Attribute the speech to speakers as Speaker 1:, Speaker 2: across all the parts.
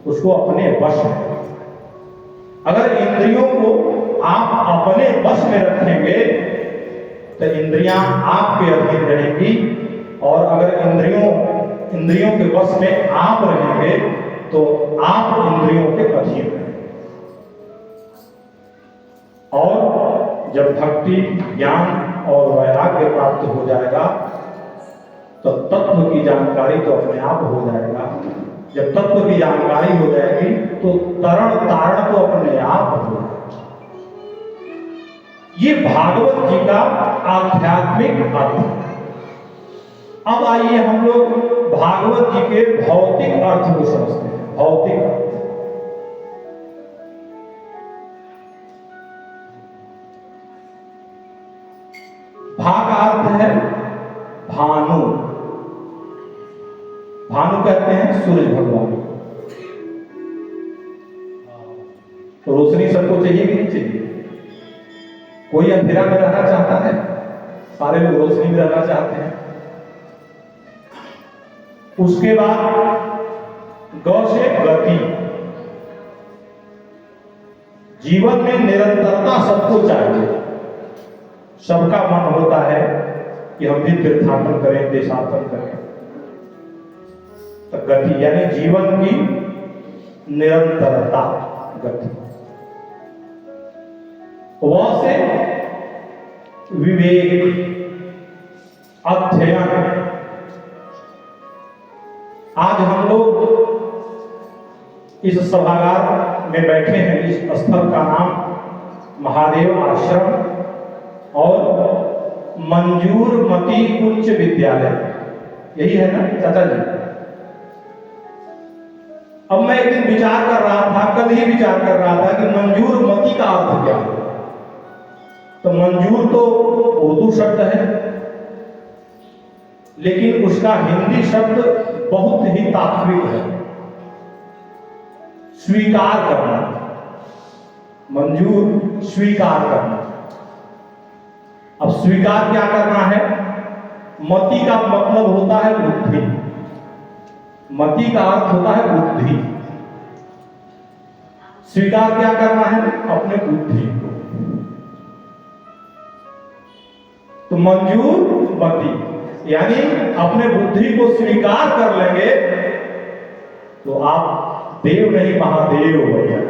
Speaker 1: उसको अपने वश में। अगर इंद्रियों को आप अपने वश में रखेंगे तो इंद्रियां आपके अधीन रहेंगी, और अगर इंद्रियों के वश में आप रहेंगे तो आप इंद्रियों के अधीन रहेंगे। और जब भक्ति, ज्ञान और वैराग्य प्राप्त हो जाएगा तो तत्व की जानकारी तो अपने आप हो जाएगा। जब तत्व की जानकारी हो जाएगी तो तरण तारण तो अपने आप हो जाएगा। ये भागवत जी का आध्यात्मिक अर्थ है। अब आइए हम लोग भागवत जी के भौतिक अर्थ को समझते हैं। भौतिक अर्थ, भा का अर्थ है भानु। भानु कहते हैं सूरज भगवान। रोशनी सबको चाहिए कि नहीं चाहिए? कोई अंधेरा में रहना चाहता है? सारे लोग रोशनी में रहना चाहते हैं। उसके बाद गौ से गति। जीवन में निरंतरता सबको चाहिए। सबका मन होता है कि हम भी तीर्थाटन करें, देशाटन करें। तो गति यानी जीवन की निरंतरता, गति। वह से विवेक, अध्ययन। आज हम लोग इस सभागार में बैठे हैं। इस स्थल का नाम महादेव आश्रम और मंजूर मती उच्च विद्यालय, यही है ना चाचा जी? अब मैं एक दिन विचार कर रहा था, कल ही विचार कर रहा था कि मंजूर मती का अर्थ क्या है। तो मंजूर तो उर्दू शब्द है, लेकिन उसका हिंदी शब्द बहुत ही तात्विक है, स्वीकार करना। मंजूर स्वीकार करना। अब स्वीकार क्या करना है? मति का मतलब होता है बुद्धि। मति का अर्थ होता है बुद्धि। स्वीकार क्या करना है? अपने बुद्धि को। तो मंजूर मति यानी अपने बुद्धि को स्वीकार कर लेंगे तो आप देव नहीं महादेव हो जाए।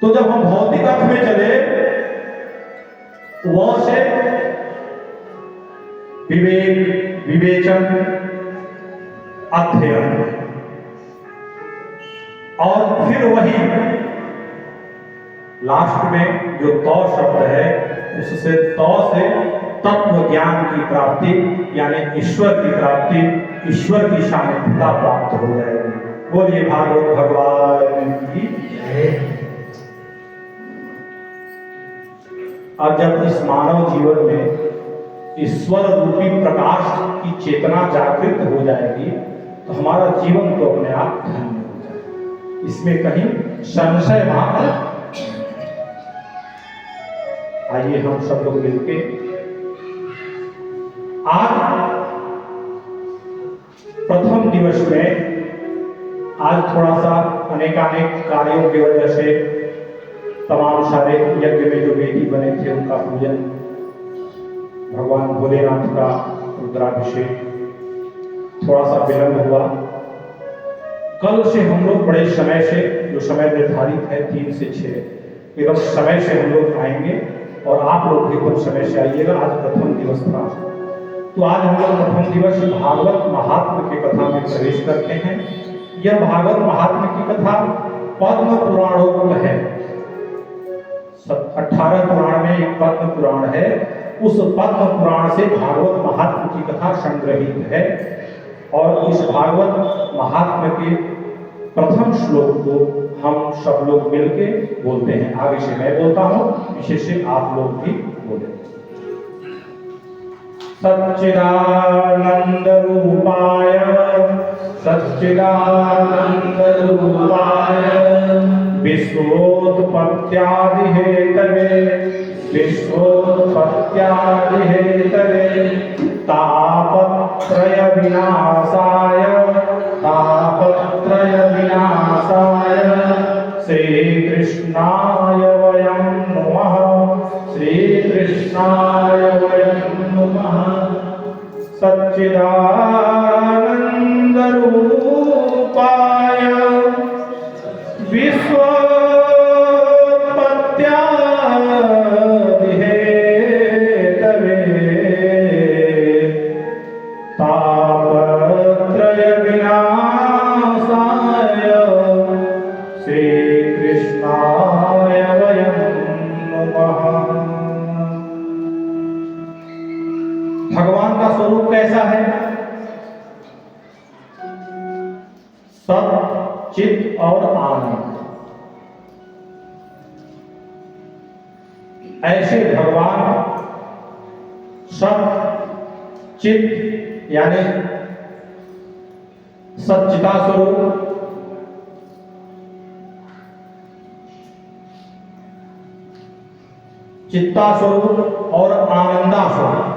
Speaker 1: तो जब हम भौतिक अर्थ में चले वहां से विवेक, विवेचन, अध्ययन, और फिर वही लास्ट में जो तौ शब्द है, उससे तौ से तत्व ज्ञान की प्राप्ति यानी ईश्वर की प्राप्ति, ईश्वर की सानिध्यता प्राप्त हो जाएगी। बोलिए भागवत भगवान की। अब जब इस मानव जीवन में ईश्वर रूपी प्रकाश की चेतना जागृत हो जाएगी तो हमारा जीवन तो अपने आप धन्य हो जाएगा। इसमें कहीं संशय मात्र। आइए हम सब लोग मिलके आज प्रथम दिवस में, आज थोड़ा सा अनेकानेक कार्यों की वजह से तमाम सारे यज्ञ में जो वेदी बने थे उनका पूजन, भगवान भोलेनाथ का रुद्राभिषेक, थोड़ा सा विलंब हुआ। कल से हम लोग बड़े समय से, जो समय निर्धारित है 3 से 6, एकदम समय से हम लोग आएंगे और आप लोग भी एकदम समय से आइएगा। आज प्रथम दिवस था, तो आज हम लोग प्रथम दिवस भागवत महात्म्य की कथा में प्रवेश करते हैं। यह भागवत महात्म्य की कथा पद्म पुराणोक्त है। 18 पुराण में एक पद्म पुराण है। उस पद्म पुराण से भागवत महात्म्य की कथा संग्रहित है, और इस भागवत महात्म्य के प्रथम श्लोक को हम सब लोग मिलके बोलते हैं। आगे से मैं बोलता हूं, पीछे से आप लोग भी बोले। सच्चिदानंद रूपाय सच्चिदानंद रूपाय विश्वोत्पत्त्यादि हेतवे विश्वोत्पत्त्यादि हेतवे तापत्रय विनाशाय श्रीकृष्णाय वयं नमः। श्रीकृष्णाय वयं नमः। सच्चिदानन्दरूपाय विश्वोत्पत्त्यादिहेतवे तापत्रय विनाशाय श्रीकृष्णाय वयं नमः। भगवान का स्वरूप कैसा है? सत, चित और आनंद। ऐसे भगवान सत, चित यानी सच्चिता स्वरूप, चित्ता स्वरूप और आनंदा स्वरूप।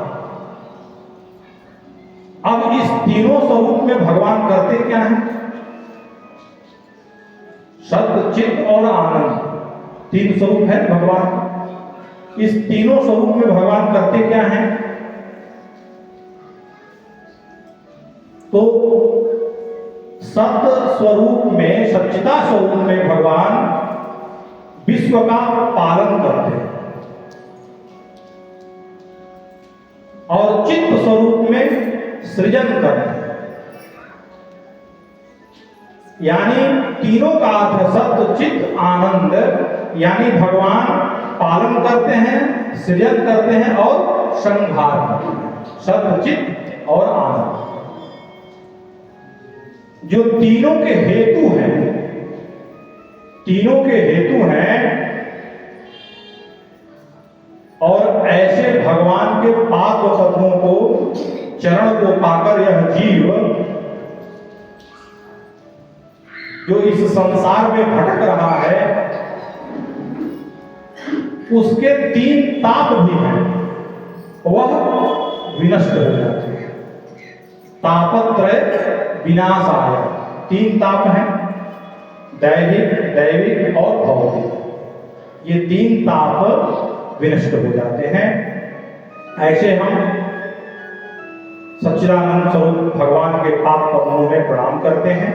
Speaker 1: अब इस तीनों स्वरूप में भगवान करते क्या हैं? सत्य, चित्त और आनंद, तीन स्वरूप है भगवान। इस तीनों स्वरूप में भगवान करते क्या हैं? तो सत्य स्वरूप में, सच्चिता स्वरूप में भगवान विश्व का पालन करते हैं और चित्त स्वरूप में सृजन करते हैं। यानी तीनों का अर्थ सत्य, चित्त, आनंद। यानी भगवान पालन करते हैं, सृजन करते हैं और संहार करते हैं। सत्य, चित्त और आनंद जो तीनों के हेतु हैं, तीनों के हेतु हैं। और ऐसे भगवान के पाद पद्मों को, चरण को पाकर यह जीव जो इस संसार में भटक रहा है, उसके तीन ताप भी हैं, वह विनष्ट हो जाते हैं। तापत्रय विनाशाय, तीन ताप हैं, दैहिक, दैविक और भौतिक। ये तीन ताप विनष्ट हो जाते हैं। ऐसे हम सच्चिदानंद स्वरूप भगवान के पाद पद्मों में प्रणाम करते हैं।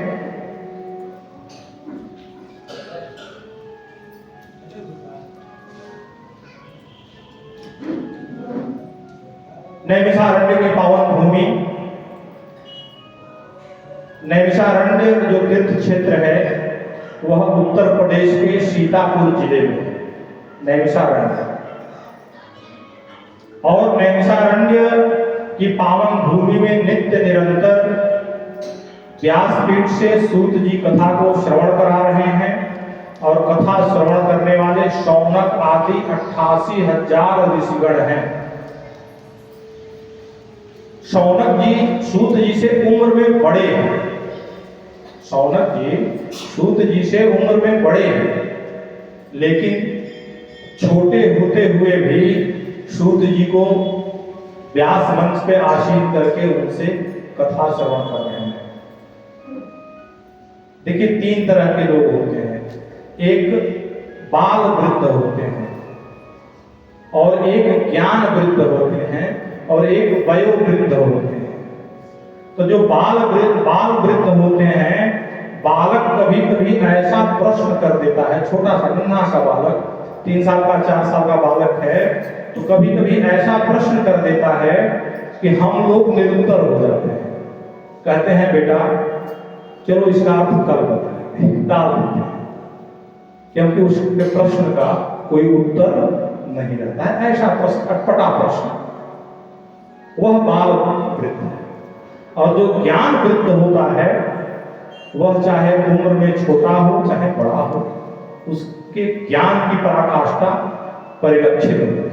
Speaker 1: नैमिषारण्य की पावन भूमि, नैमिषारण्य जो तीर्थ क्षेत्र है वह उत्तर प्रदेश के सीतापुर जिले में नैमिषारण्य। और नैमिषारण्य की पावन भूमि में नित्य निरंतर व्यासपीठ से सूत जी कथा को श्रवण करा रहे हैं। और कथा श्रवण करने वाले शौनक आदि 88,000 ऋषिगण हैं। शौनक जी सूत जी से उम्र में बड़े हैं। शौनक जी सूत जी से उम्र में बड़े हैं, लेकिन छोटे होते हुए भी सूत जी को व्यास मंच पे आसीन करके उनसे कथा श्रवण कर रहे हैं। देखिए, तीन तरह के लोग होते हैं। एक बाल वृद्ध होते हैं, और एक ज्ञान वृद्ध होते हैं, और एक वयोवृद्ध होते हैं। तो जो बाल वृद्ध होते हैं, बालक कभी कभी ऐसा प्रश्न कर देता है, छोटा सा नन्हा सा बालक, 3 साल का 4 साल का बालक है, तो कभी कभी ऐसा प्रश्न कर देता है कि हम लोग निरुत्तर हो जाते हैं। कहते हैं बेटा चलो इसका अर्थ कल बताएंगे, टाल देते हैं, क्योंकि उसके प्रश्न का कोई उत्तर नहीं रहता है। ऐसा प्रश्न, अटपटा प्रश्न, वह बाल वृद्ध है। और जो ज्ञान वृद्ध होता है, वह चाहे उम्र में छोटा हो चाहे बड़ा हो, उसके ज्ञान की पराकाष्ठा परिलक्षित होती है,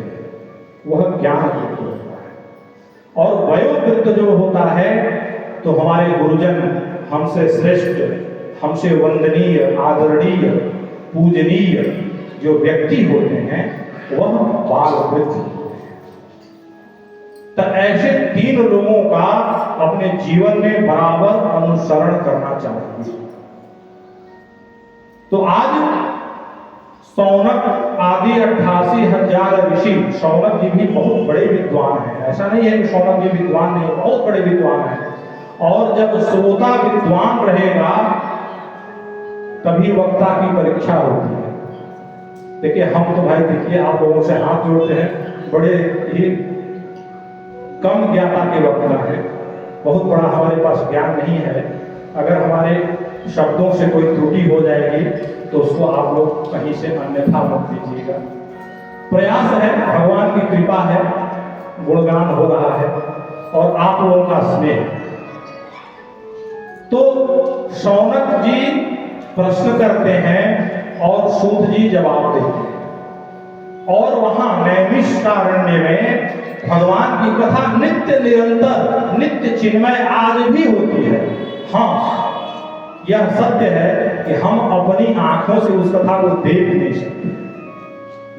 Speaker 1: वह ज्ञान वृद्ध होता है। और वयोवृद्ध जो होता है, तो हमारे गुरुजन हमसे श्रेष्ठ, हमसे वंदनीय, आदरणीय, पूजनीय जो व्यक्ति होते हैं, वह बाल वृद्ध। तो ऐसे 3 लोगों का अपने जीवन में बराबर अनुसरण करना चाहिए। तो आज शौनक आदि 88,000 ऋषि, शौनक जी भी बहुत बड़े विद्वान हैं, ऐसा नहीं है कि शौनक जी विद्वान नहीं, बहुत बड़े विद्वान हैं। और जब श्रोता विद्वान रहेगा तभी वक्ता की परीक्षा होती है। देखिए हम तो भाई देखिए आप लोगों से हाथ जोड़ते हैं, बड़े ही कम ज्ञाता के वक्ता है, बहुत बड़ा हमारे पास ज्ञान नहीं है। अगर हमारे शब्दों से कोई त्रुटि हो जाएगी तो उसको आप लोग कहीं से अन्यथा मत लीजिएगा। प्रयास है, भगवान की कृपा है, गुणगान हो रहा है और आप लोगों का स्नेह। तो शौनक जी प्रश्न करते हैं और सूत जी जवाब देते हैं। और वहां नैमिषारण्य में भगवान की कथा नित्य निरंतर, नित्य चिन्मय आज भी होती है। हाँ, यह सत्य है कि हम अपनी आंखों से उस कथा को देख नहीं सकते,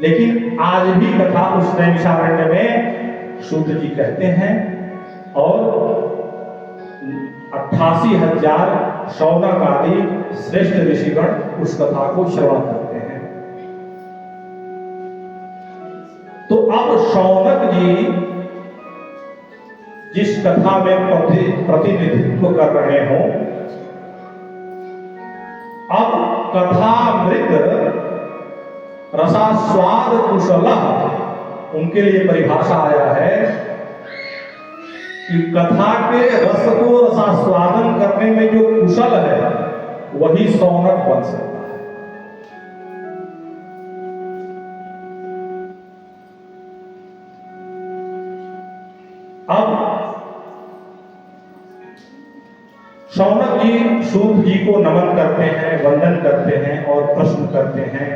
Speaker 1: लेकिन आज भी कथा उस नैमिषारण्य में सूत जी कहते हैं और 88,000 शौनक आदि श्रेष्ठ ऋषिगण उस कथा को श्रवण करते हैं। तो अब शौनक जी जिस कथा में प्रतिनिधित्व कर रहे हों, अब कथामृत रसास्वाद कुशलः, उनके लिए परिभाषा आया है कि कथा के रस को रसास्वादन करने में जो कुशल है वही शौनक बन सकता है। अब शौनक जी सूत जी को नमन करते हैं, वंदन करते हैं और प्रश्न करते हैं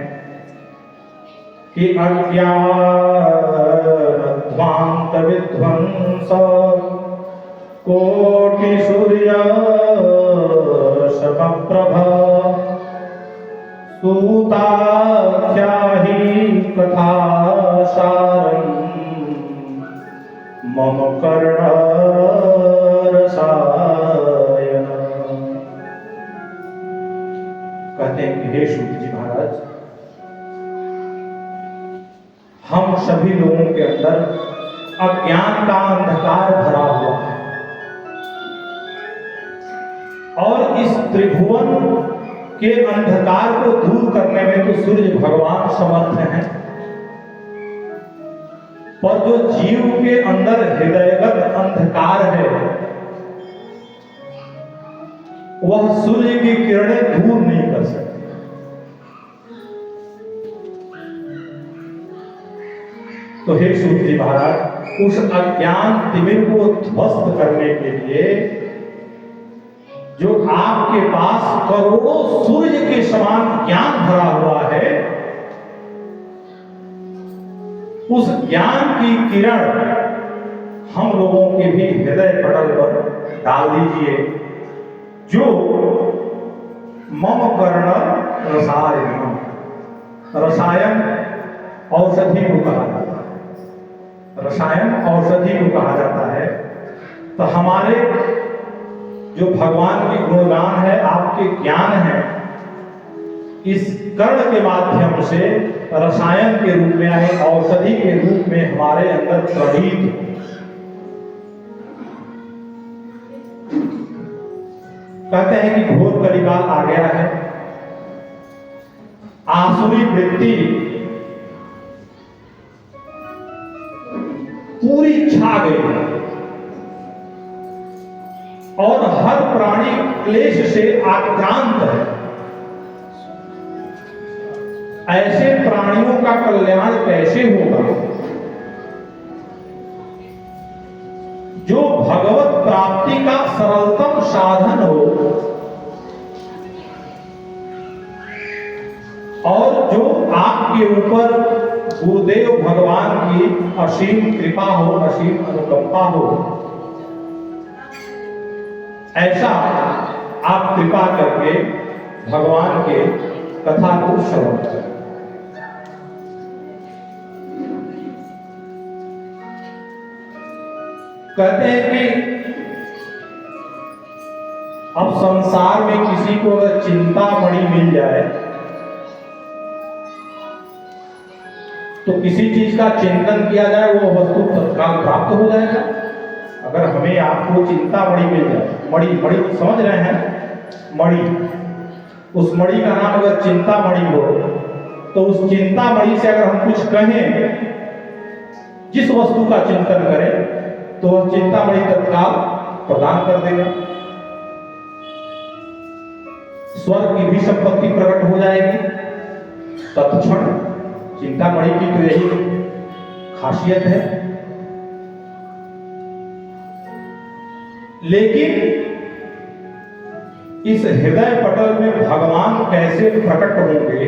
Speaker 1: कि अज्ञानध्वांत विध्वंस कोटि सूर्य समप्रभ सूताख्याहि कथा सारम् मम कर्ण रसायन। कहते हैं कि हे सूत जी महाराज, हम सभी लोगों के अंदर अज्ञान का अंधकार भरा हुआ है और इस त्रिभुवन के अंधकार को दूर करने में तो सूर्य भगवान समर्थ हैं, पर जो जीव के अंदर हृदयगत अंधकार है वह सूर्य की किरणें दूर नहीं कर सकती। तो हे सूत जी महाराज, उस अज्ञान तिमिर को ध्वस्त करने के लिए जो आपके पास करोड़ों सूर्य के समान ज्ञान भरा हुआ है, उस ज्ञान की किरण हम लोगों के भी हृदय पटल पर डाल दीजिए, जो मम कर्ण रसायन, रसायन औषधि को कहा जाता है, रसायन औषधि को कहा जाता है। तो हमारे जो भगवान की गुणगान है, आपके ज्ञान है, इस कर्ण के माध्यम से रसायन के रूप में आए, औषधि के रूप में हमारे अंदर प्रवीत। कहते हैं कि घोर कलिकाल आ गया है, आसुरी वृत्ति पूरी छा गई है और हर प्राणी क्लेश से आक्रांत है। ऐसे प्राणियों का कल्याण कैसे होगा? जो भगवत प्राप्ति का सरलतम साधन हो और जो आपके ऊपर गुरुदेव भगवान की असीम कृपा हो, असीम अनुकंपा हो, ऐसा आप कृपा करके भगवान के कथा को श्रवण करें। कहते हैं कि अब संसार में किसी को अगर चिंतामणि मिल जाए तो किसी चीज का चिंतन किया जाए वो वस्तु तत्काल प्राप्त हो जाएगा। अगर हमें आपको चिंतामणि मिल जाए, मणि मणि समझ रहे हैं, मणि, उस मणि का नाम अगर चिंतामणि हो तो उस चिंतामणि से अगर हम कुछ कहें, जिस वस्तु का चिंतन करें तो वह चिंतामणि तत्काल प्रदान कर देगा। स्वर्ग की भी संपत्ति प्रकट हो जाएगी तत्क्षण। चिंतामणि की तो यही खासियत है। लेकिन इस हृदय पटल में भगवान कैसे प्रकट होंगे,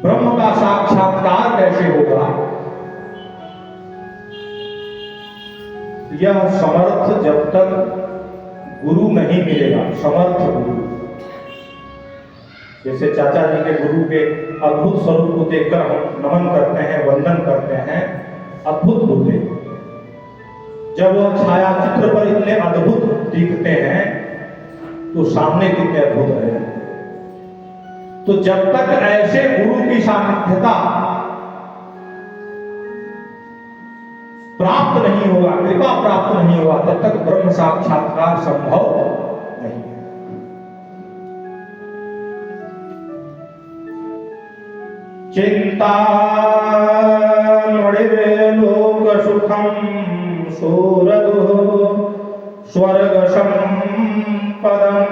Speaker 1: ब्रह्म का साक्षात्कार कैसे होगा, यह समर्थ जब तक गुरु नहीं मिलेगा, समर्थ गुरु। जैसे चाचा जी के गुरु के अद्भुत स्वरूप को देखकर हम नमन करते हैं, वंदन करते हैं, अद्भुत होते। जब वह छाया चित्र पर इतने अद्भुत दिखते हैं तो सामने कितने अद्भुत रहे। तो जब तक ऐसे गुरु की सानिध्यता प्राप्त नहीं होगा, कृपा प्राप्त नहीं होगा, तब तक ब्रह्म साक्षात्कार संभव नहीं है। चिंता लोक सुखम सूरदो स्वर्ग संपदम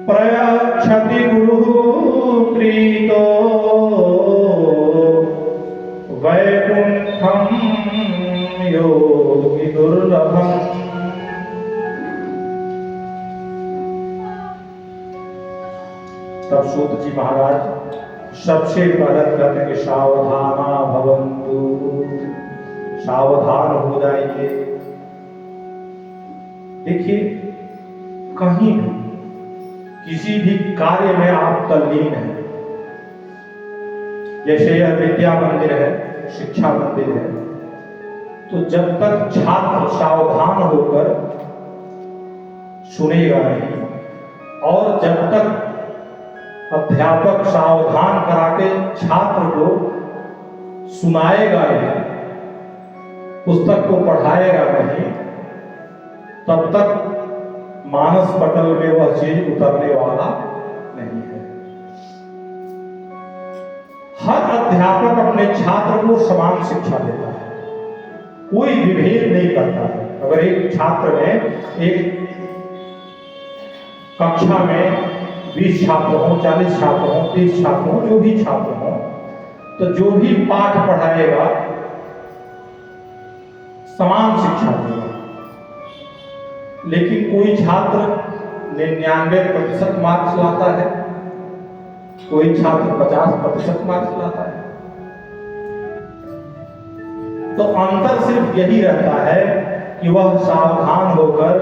Speaker 1: प्रयच्छति गुरु प्रीतो वैकुंठम योगी दुर्लभम। तब सूत जी महाराज सबसे पहले कहते हैं कि सावधाना भवन्तु, सावधान हो जाइए। देखिए, कहीं भी किसी भी कार्य में आप तल्लीन हैं, जैसे यह विद्या मंदिर है, शिक्षा मंदिर है, तो जब तक छात्र सावधान होकर सुनेगा नहीं और जब तक अध्यापक सावधान करा के छात्र को सुनाएगा नहीं, पुस्तक को पढ़ाएगा नहीं, तब तक मानस पटल में वह चीज उतरने वाला नहीं है। हर अध्यापक अपने छात्र को समान शिक्षा देता है, कोई विभेद नहीं करता है। अगर एक छात्र में, एक कक्षा में 20 छात्र हो, 40 छात्र हो, 30 छात्र हो, जो भी छात्र हो, तो जो भी पाठ पढ़ाएगा समान शिक्षा देगा। लेकिन कोई छात्र 99% मार्क्स लाता है, कोई छात्र 50% मार्क्स लाता है। तो अंतर सिर्फ यही रहता है कि वह सावधान होकर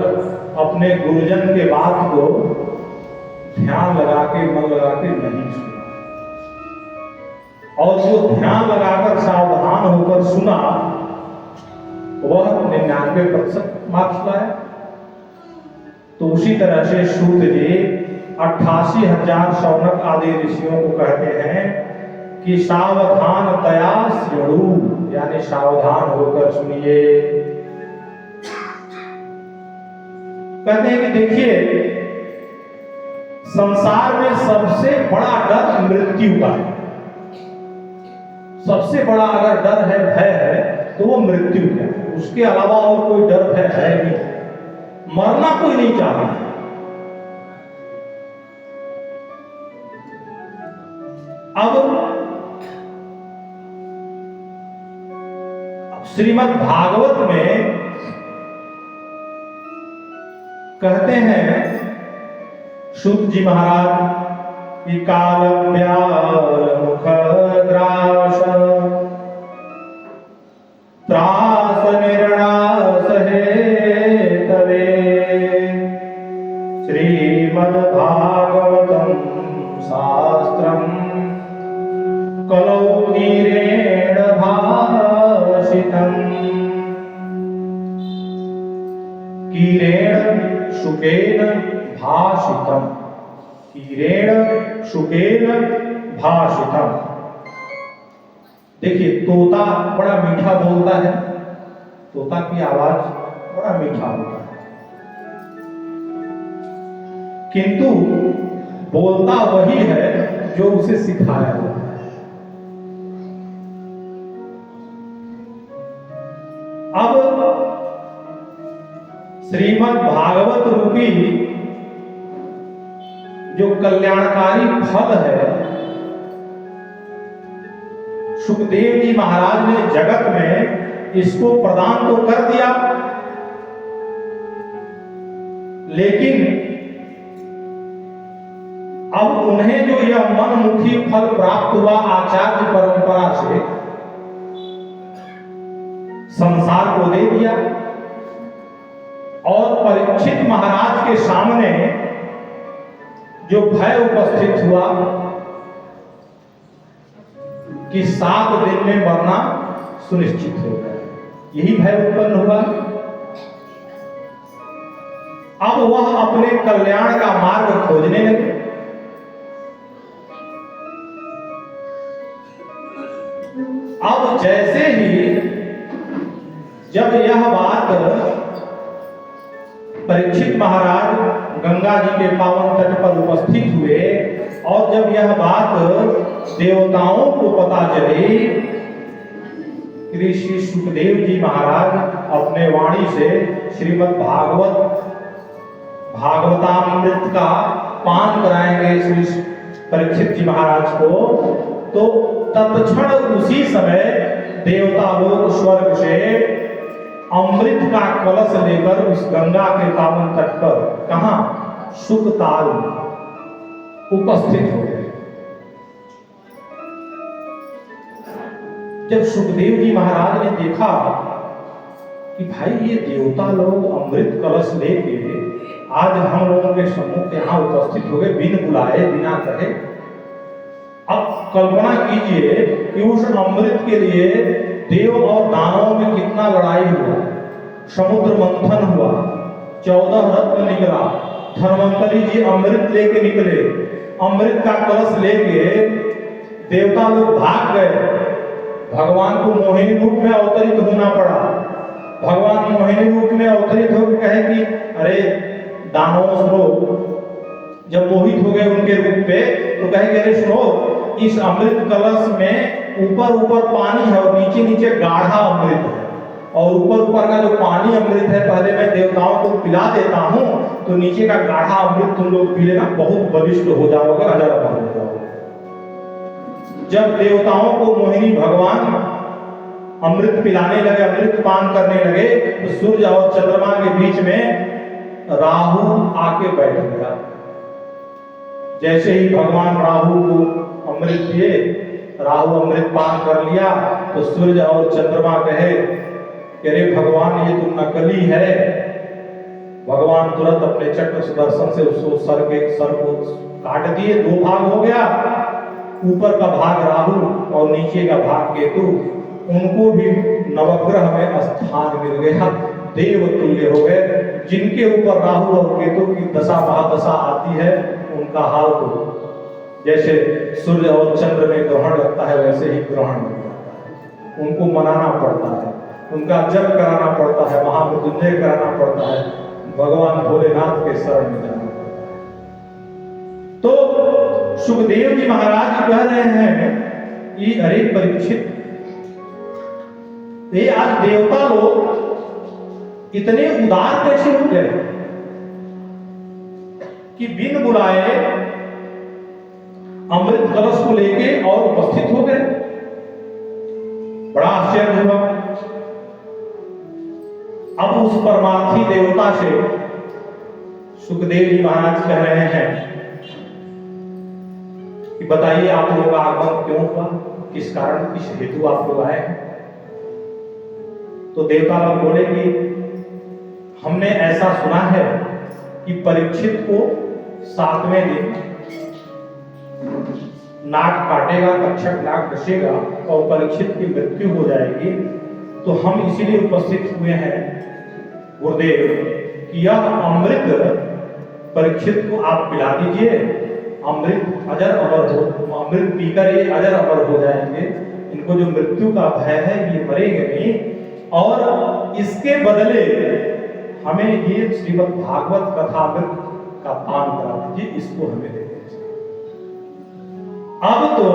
Speaker 1: अपने गुरुजन के बात को ध्यान लगा के, मन लगा के नहीं सुना, और जो ध्यान लगाकर सावधान होकर सुना वह 99% मार्क्स लाए। तो उसी तरह से सूत जी 88,000 शौनक आदि ऋषियों को कहते हैं कि सावधान तया शृणु, यानी सावधान होकर सुनिए। कहते हैं कि देखिए, संसार में सबसे बड़ा डर मृत्यु का है। सबसे बड़ा अगर डर है, भय है, तो वो मृत्यु का है। उसके अलावा और कोई डर भय है नहीं। मरना कोई नहीं चाहता। अब श्रीमद् भागवत में कहते हैं सूत जी महाराज कि काल व्याल मुख ग्रास त्रास निर्णास हे तवे श्रीमद् भागवतम शास्त्रम कलौ नीरेण भावेन कीरेण शुकेन भाषितम, कीरेण शुकेन भाषितम। देखिए तोता बड़ा मीठा बोलता है, तोता की आवाज बड़ा मीठा होता है, किंतु बोलता वही है जो उसे सिखाया हुआ है। अब श्रीमद् भागवत रूपी जो कल्याणकारी फल है, सुखदेव जी महाराज ने जगत में इसको प्रदान तो कर दिया, लेकिन अब उन्हें जो यह मनमुखी फल प्राप्त हुआ आचार्य परंपरा से, संसार को दे दिया। और परीक्षित महाराज के सामने जो भय उपस्थित हुआ कि 7 दिन में मरना सुनिश्चित हो गया, यही भय उत्पन्न हुआ। अब वह अपने कल्याण का मार्ग खोजने लगे। अब जैसे ही जब यह बात परीक्षित महाराज गंगा जी के पावन तट पर उपस्थित हुए और जब यह बात देवताओं को पता चली कि श्री सुखदेव जी महाराज अपने वाणी से श्रीमद् भागवतामृत का पान कराएंगे श्री परीक्षित जी महाराज को, तो तत्क्षण उसी समय देवता लोग स्वर्ग से अमृत का कलश लेकर उस गंगा के पावन तट पर, कहां, सुखताल उपस्थित हो गए। जब सुखदेव जी महाराज ने देखा कि भाई ये देवता लोग अमृत कलश लेके आज हम लोगों के सम्मुख यहां उपस्थित हो गए, बिन बुलाए बिना कहे। अब कल्पना कीजिए कि उस अमृत के लिए देव और दानवों में कितना लड़ाई हुआ, समुद्र मंथन हुआ, 14 रत्न निकला, धन्वंतरी जी अमृत लेके निकले, अमृत का कलश लेके देवता लोग भाग गए। भगवान को मोहिनी रूप में अवतरित होना पड़ा। भगवान मोहिनी रूप में अवतरित होकर कहे कि अरे दानव सुनो, जब मोहित हो गए उनके रूप पे तो कहे कि अरे सुनो, इस अमृत कलश में ऊपर ऊपर पानी है और नीचे नीचे गाढ़ा अमृत है, और ऊपर ऊपर का जो पानी अमृत है पहले मैं देवताओं को पिला देता हूं, तो नीचे का गाढ़ा अमृत तुम लोग पी लेना, बहुत बलिष्ठ हो जाओगे, अजर अमर हो जाओगे। जब देवताओं को मोहिनी भगवान अमृत पिलाने लगे, अमृत पान करने लगे, तो सूर्य और चंद्रमा के बीच में राहु आके बैठ गया। जैसे ही भगवान राहु को अमृत पिए, राहु अमृत पान कर लिया, तो सूर्य और चंद्रमा कहे कि अरे भगवान ये तो नकली है। भगवान तुरंत अपने चक्र सुदर्शन से उसको सर को काट दिए, 2 भाग हो गया, ऊपर का भाग राहु और नीचे का भाग केतु, उनको भी नवग्रह में स्थान मिल गया, देव तुल्य हो गए। जिनके ऊपर राहु और केतु की दशा महादशा आती है, उनका हाल तो जैसे सूर्य और चंद्र में ग्रहण लगता है वैसे ही ग्रहण लगता है। उनको मनाना पड़ता है, उनका जप कराना पड़ता है, महामृत्युंजय कराना पड़ता है, भगवान भोलेनाथ के शरण में जाना पड़ता है। तो सुखदेव जी महाराज कह रहे हैं कि अरे परीक्षित, ये आज देवता लोग इतने उदार कैसे हो गए कि बिन बुलाए अमृत कलश को लेके और उपस्थित हो गए। बड़ा आश्चर्य हुआ। अब उस परमार्थी देवता से सुखदेव जी महाराज कह रहे हैं कि बताइए आप लोगों का आगमन क्यों हुआ, किस कारण, किस हेतु आप लोग आए हैं। तो देवता लोग बोले कि हमने ऐसा सुना है कि परीक्षित को 7वें दिन नाक काटेगा, तक्षक नाक डसेगा और परीक्षित की मृत्यु हो जाएगी, तो हम इसीलिए उपस्थित हुए हैं गुरुदेव कि यह अमृत परीक्षित को आप पिला दीजिए, अमृत अजर अमर हो, अमृत पीकर ये अजर अमर हो जाएंगे, इनको जो मृत्यु का भय है ये मरेंगे नहीं, और इसके बदले हमें ये श्रीमद् भागवत कथामृत का पान करा दीजिए, इसको हमें दे दीजिए। अब तो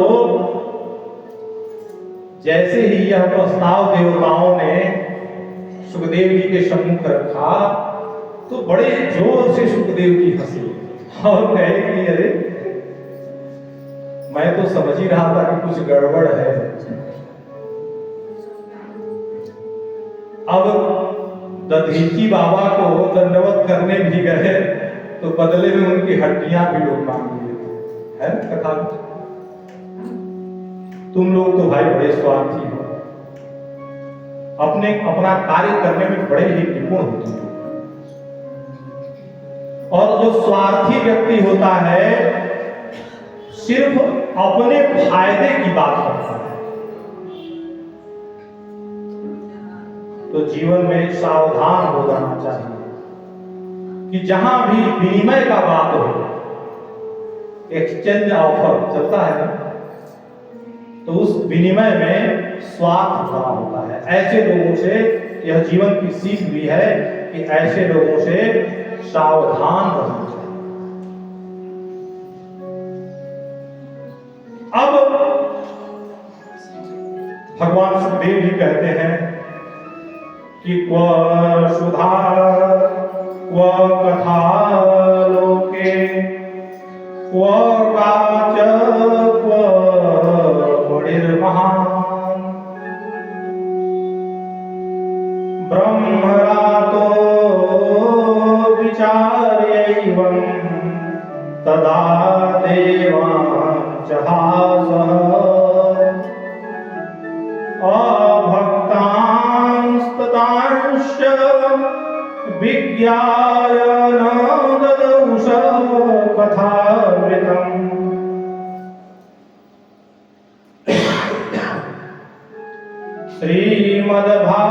Speaker 1: जैसे ही यह प्रस्ताव देवताओं ने सुखदेव जी के सम्मुख रखा तो बड़े जोर से सुखदेव जी हंसे और कहे कि अरे मैं तो समझ ही रहा था कि कुछ गड़बड़ है। अब दधीची बाबा को दंडवत करने भी गए तो बदले में उनकी हड्डियां भी लोग मांग लिए है कथा। तुम लोग तो भाई बड़े स्वार्थी हो, अपना कार्य करने में बड़े ही निपुण होते हो, और जो स्वार्थी व्यक्ति होता है सिर्फ अपने फायदे की बात करता है। तो जीवन में सावधान हो जाना चाहिए कि जहां भी विनिमय का बात हो, एक्सचेंज ऑफर चलता है ना, तो उस विनिमय में स्वार्थ भरा होता है। ऐसे लोगों से यह जीवन की सीख भी है कि ऐसे लोगों से सावधान रहना चाहिए। अब भगवान सुखदेव जी कहते हैं कि क्व सुधा क्व कथा लोके क्व काच क्व मणिर्महान् ब्रह्मरातो विचार्यैवं तदा देवान् जहासः अभक्तांस्ततांश्च विज्ञाय न ददौष कथामृतम्।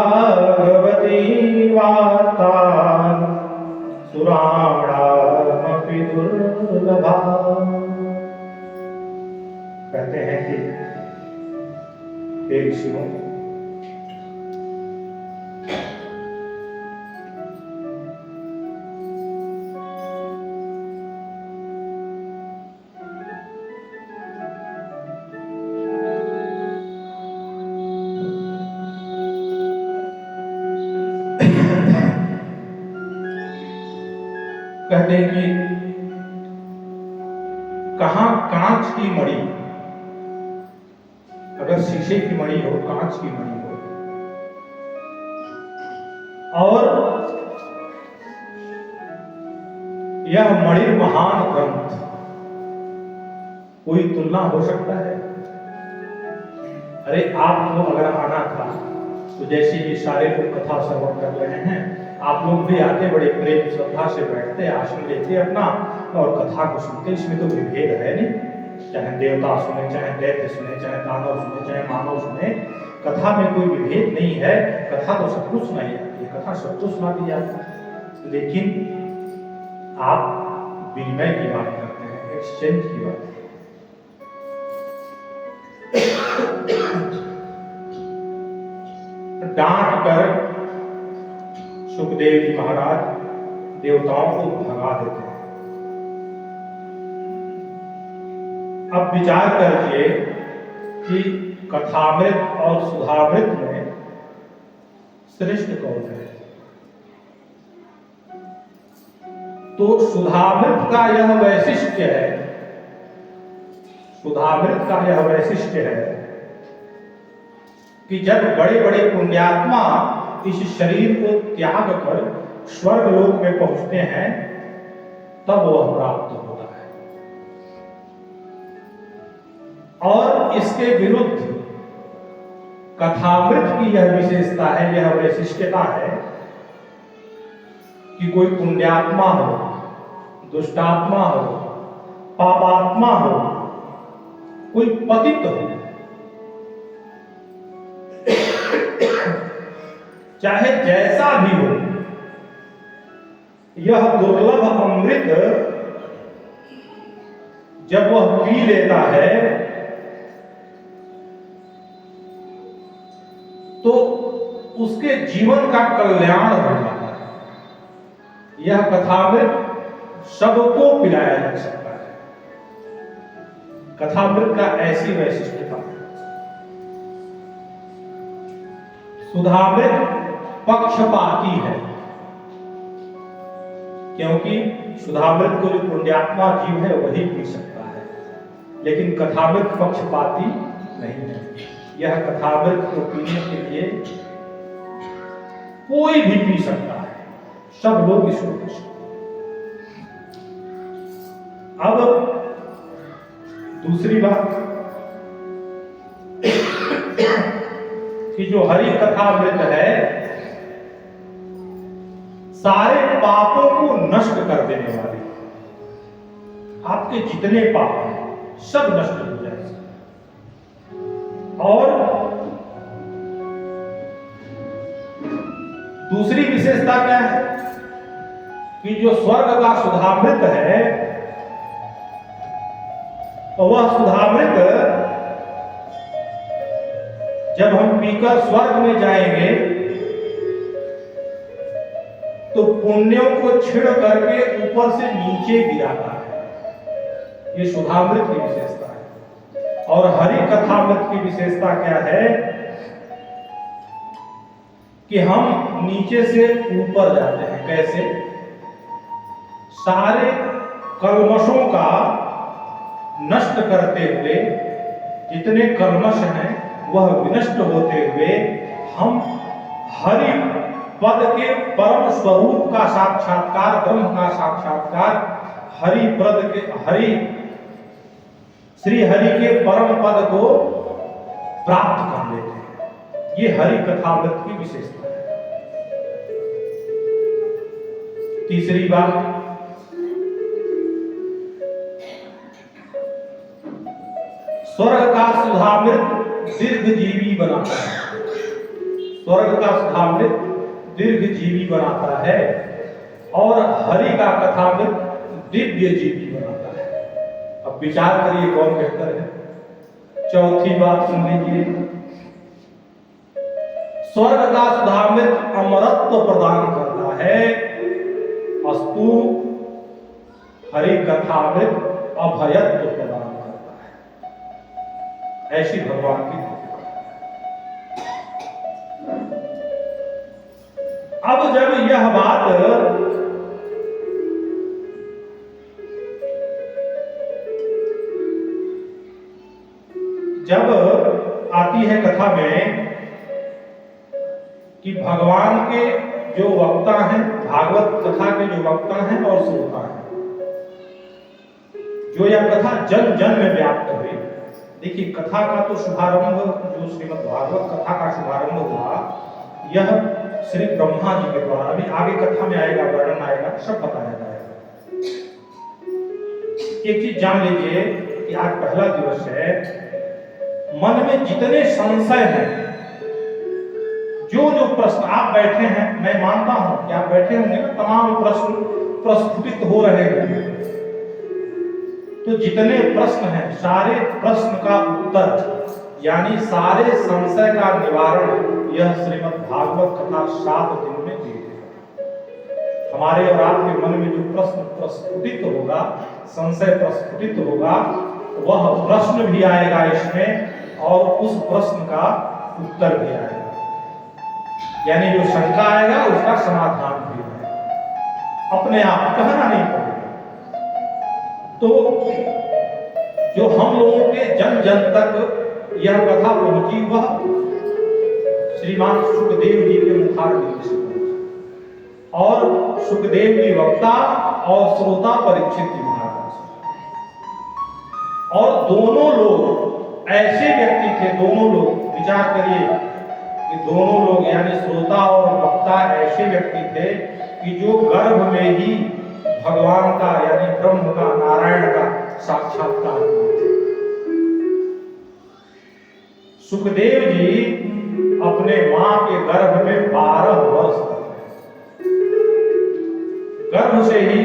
Speaker 1: श्रीमद्भागवती वार्ता सुराणामपि दुर्लभा। कहते हैं कि हे ऋषियों, कहते हैं कि कहां कांच की मणि, अगर शीशे की मणि हो, कांच की मणि हो, और यह मणि महान ग्रंथ, कोई तुलना हो सकता है? अरे आपको अगर आना था तो जैसे ये सारे लोग कथा श्रवण कर रहे हैं, आप लोग भी आते, बड़े प्रेम श्रद्धा से बैठते, आसन लेते अपना और कथा को सुनते। इसमें तो विभेद है नहीं, चाहे देवता सुने, चाहे दैत्य सुने, चाहे दानव सुने, चाहे मानव सुने, कथा में कोई विभेद नहीं है। कथा तो सबको सुनाई जाती है, कथा सबको सुना दी जाती है, लेकिन आप विनिमय की बात करते हैं, एक्सचेंज की बात। डांट कर सुखदेव जी महाराज देवताओं को भगा देते हैं। अब विचार करिए कि कथामृत और सुधामृत में श्रेष्ठ कौन है? तो सुधामृत का यह वैशिष्ट्य है, सुधामृत का यह वैशिष्ट्य है कि जब बड़े बड़े पुण्यात्मा इस शरीर को त्याग कर स्वर्ग लोक में पहुंचते हैं तब वह प्राप्त होता है। और इसके विरुद्ध कथामृत की यह विशेषता है, यह वैशिष्ट्यता है कि कोई पुण्यात्मा हो, दुष्टात्मा हो, पापात्मा हो, कोई पतित हो, चाहे जैसा भी हो, यह दुर्लभ अमृत जब वह पी लेता है तो उसके जीवन का कल्याण हो जाता है। यह कथामृत सबको पिलाया जा सकता है। कथामृत का ऐसी वैशिष्टता है। सुधामृत पक्षपाती है, क्योंकि सुधामृत को जो पुण्यात्मा जीव है वही पी सकता है, लेकिन कथामृत पक्षपाती नहीं है। यह कथामृत को पीने के लिए कोई भी पी सकता है, सब लोग इसको पी सकते हैं। अब दूसरी बात कि जो हरि कथामृत है सारे पापों को नष्ट कर देने वाली, आपके जितने पाप हैं सब नष्ट हो जाएंगे। और दूसरी विशेषता क्या है कि जो स्वर्ग का सुधामृत है वह सुधामृत जब हम पीकर स्वर्ग में जाएंगे तो पुण्यों को छिड़ करके ऊपर से नीचे गिराता है। ये सुधामृत की विशेषता है। और हरि कथामृत की विशेषता क्या है कि हम नीचे से ऊपर जाते हैं। कैसे? सारे कल्मशों का नष्ट करते हुए, जितने कल्मश हैं वह विनष्ट होते हुए हम हरि पद के परम स्वरूप का साक्षात्कार, ब्रह्म का साक्षात्कार, हरि पद के श्री हरि के परम पद को प्राप्त कर लेते हैं। ये हरि कथामृत की विशेषता है। तीसरी बात, स्वर्ग का सुधामृत दीर्घजीवी बनाता है। स्वर्ग का सुधामृत दीर्घजीवी बनाता है और हरि का कथामृत दिव्य जीवी बनाता है। अब विचार करिए कौन बेहतर है। चौथी बात सुन लीजिए, स्वर्ग का सुधामृत अमरत्व प्रदान करता है, अस्तु हरि कथामृत अभयत्व प्रदान करता है। ऐसी भगवान की। अब जब यह बात जब आती है कथा में कि भगवान के जो वक्ता हैं, भागवत कथा के जो वक्ता हैं और श्रोता हैं, जो यह कथा जन जन में व्याप्त हुई। देखिए, कथा का तो शुभारंभ, जो श्रीमद् भागवत कथा का शुभारंभ हुआ, यह श्री ब्रह्मा जी के द्वारा। अभी आगे कथा में आएगा, वर्णन आएगा, सब बताया जाएगा। एक चीज जान लीजिए कि आज पहला दिवस है। मन में जितने संशय हैं, जो जो प्रश्न आप बैठे हैं, मैं मानता हूं कि आप बैठे होंगे ना, तमाम प्रश्न प्रस्फुटित हो रहे हैं। तो जितने प्रश्न हैं, सारे प्रश्न का उत्तर, यानी सारे संशय का निवारण यह श्रीमद् भागवत कथा 7 दिन में दे देगा। हमारे और आपके मन में जो प्रश्न प्रस्फुटित होगा, संशय प्रस्फुटित होगा, वह प्रश्न भी आएगा इसमें और उस प्रश्न का उत्तर भी आएगा। यानी जो शंका आएगा उसका समाधान भी आएगा, अपने आप कहना नहीं पड़ेगा। तो जो हम लोगों के जन जन तक यह कथा पहुंची, वह श्रीमान सुखदेव जी के मुखारविंद से पहुंची और सुखदेव जी वक्ता और श्रोता परीक्षित जी महाराज। और दोनों लोग ऐसे व्यक्ति थे, दोनों लोग, विचार करिए कि दोनों लोग यानी श्रोता और वक्ता ऐसे व्यक्ति थे कि जो गर्भ में ही भगवान का यानी ब्रह्म का, नारायण का साक्षात्कार हुआ। सुखदेव जी अपने मां के गर्भ में 12 वर्ष गर्भ से ही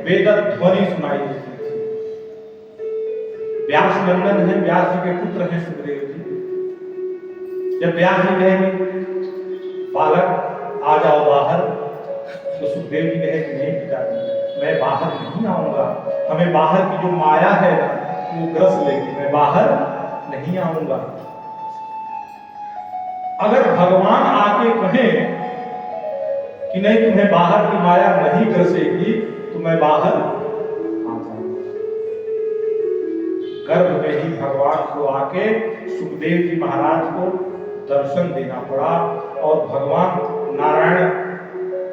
Speaker 1: वेद ध्वनि सुनाई देती थी। व्यास नंदन है, व्यास जी के पुत्र हैं सुखदेव जी। जब व्यास जी कहे बालक आ जाओ बाहर, तो सुखदेव जी कहे कि नहीं पिताजी, मैं बाहर नहीं आऊंगा, हमें बाहर की जो माया है वो ग्रस लेगी, मैं बाहर नहीं आऊंगा। अगर भगवान आके कहें कि नहीं तुम्हें बाहर की माया नहीं ग्रसेगी, तो मैं बाहर आ जाऊंगा। गर्भ में ही भगवान को आके सुखदेव जी महाराज को दर्शन देना पड़ा, और भगवान नारायण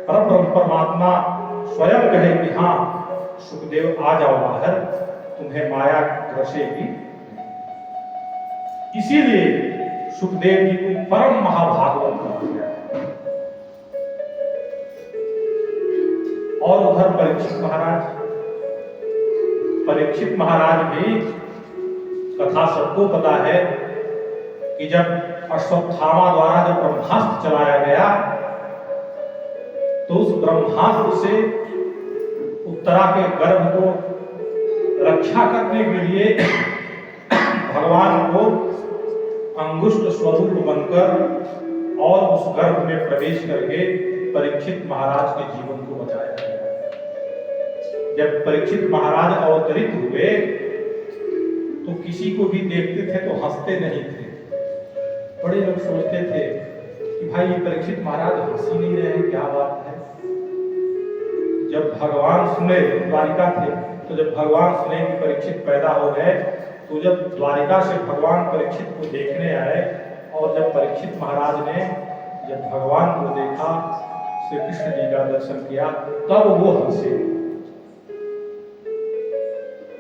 Speaker 1: परब्रह्म परमात्मा स्वयं कहे कि हाँ सुखदेव आ जाओ बाहर, तुम्हें माया ग्रसेगी। इसीलिए सुखदेव जी को परम महाभागवत कहा गया। और उधर परीक्षित महाराज भी, कथा सबको पता है कि जब अश्वत्थामा द्वारा जब ब्रह्मास्त्र चलाया गया, तो उस ब्रह्मास्त्र से उत्तरा के गर्भ को रक्षा करने के लिए भगवान को अंगुष्ठ स्वरूप बनकर और उस गर्भ में प्रवेश करके परीक्षित महाराज के जीवन को बचाया गया। जब परीक्षित महाराज अवतरित हुए तो किसी को भी देखते थे तो हंसते नहीं थे। बड़े लोग सोचते थे कि भाई ये परीक्षित महाराज हंस ही नहीं रहे, क्या बात है। जब भगवान सुने, द्वारिका थे, तो जब भगवान सुने कि परीक्षित पैदा हो गए, तो जब द्वारिका से भगवान परीक्षित को देखने आए, और जब परीक्षित महाराज ने जब भगवान को देखा, श्री कृष्ण जी का दर्शन किया, तब वो हंसे।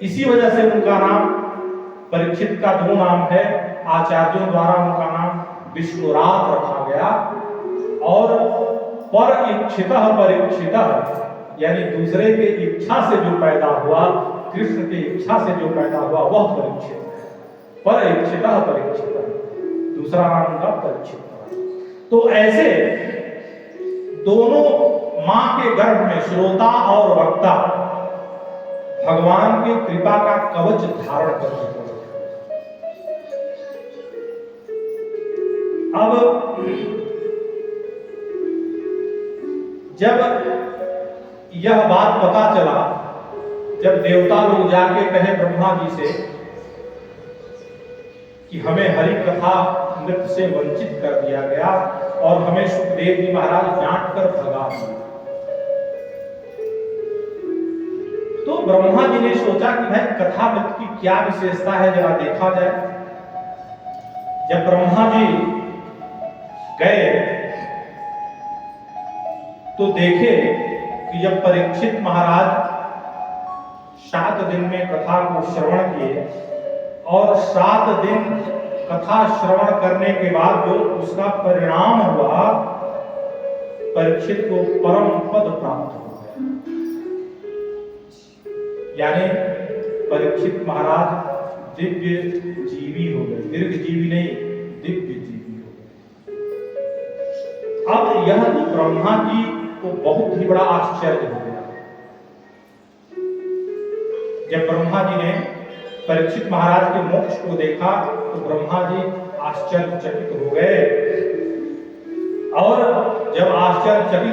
Speaker 1: इसी वजह से उनका नाम परीक्षित का दो नाम है, आचार्यों द्वारा उनका नाम विष्णुरात रखा गया, और पर इच्छितः परीक्षितः, यानी दूसरे के इच्छा से जो पैदा हुआ, कृष्ण की इच्छा से जो पैदा हुआ वह परीक्षित है। पर इच्छितः परीक्षितः, दूसरा नाम उनका परीक्षित। तो ऐसे दोनों मां के गर्भ में श्रोता और वक्ता भगवान की कृपा का कवच धारण करते थे। अब जब यह बात पता चला, जब देवता लोग जाके कहे ब्रह्मा जी से कि हमें हरि कथा नृत्य से वंचित कर दिया गया और हमें सुखदेव जी महाराज डांट कर भगा दिया, तो ब्रह्मा जी ने सोचा कि भाई कथा नृत्य की क्या विशेषता है, जरा देखा जाए। जब ब्रह्मा जी गए तो देखे कि जब परीक्षित महाराज 7 दिन में कथा को श्रवण किए, और 7 दिन कथा श्रवण करने के बाद जो उसका परिणाम हुआ, परीक्षित को परम पद प्राप्त हो गया। यानी परीक्षित महाराज दिव्य जीवी हो गए, दीर्घ जीवी नहीं, दिव्य जीवी हो गए। अब यह तो ब्रह्मा जी को बहुत ही बड़ा आश्चर्य हो गया। जब ब्रह्मा जी ने परीक्षित महाराज के मोक्ष को देखा, तो ब्रह्मा जी आश्चर्यचकित हो गए, और जब आश्चर्यचकित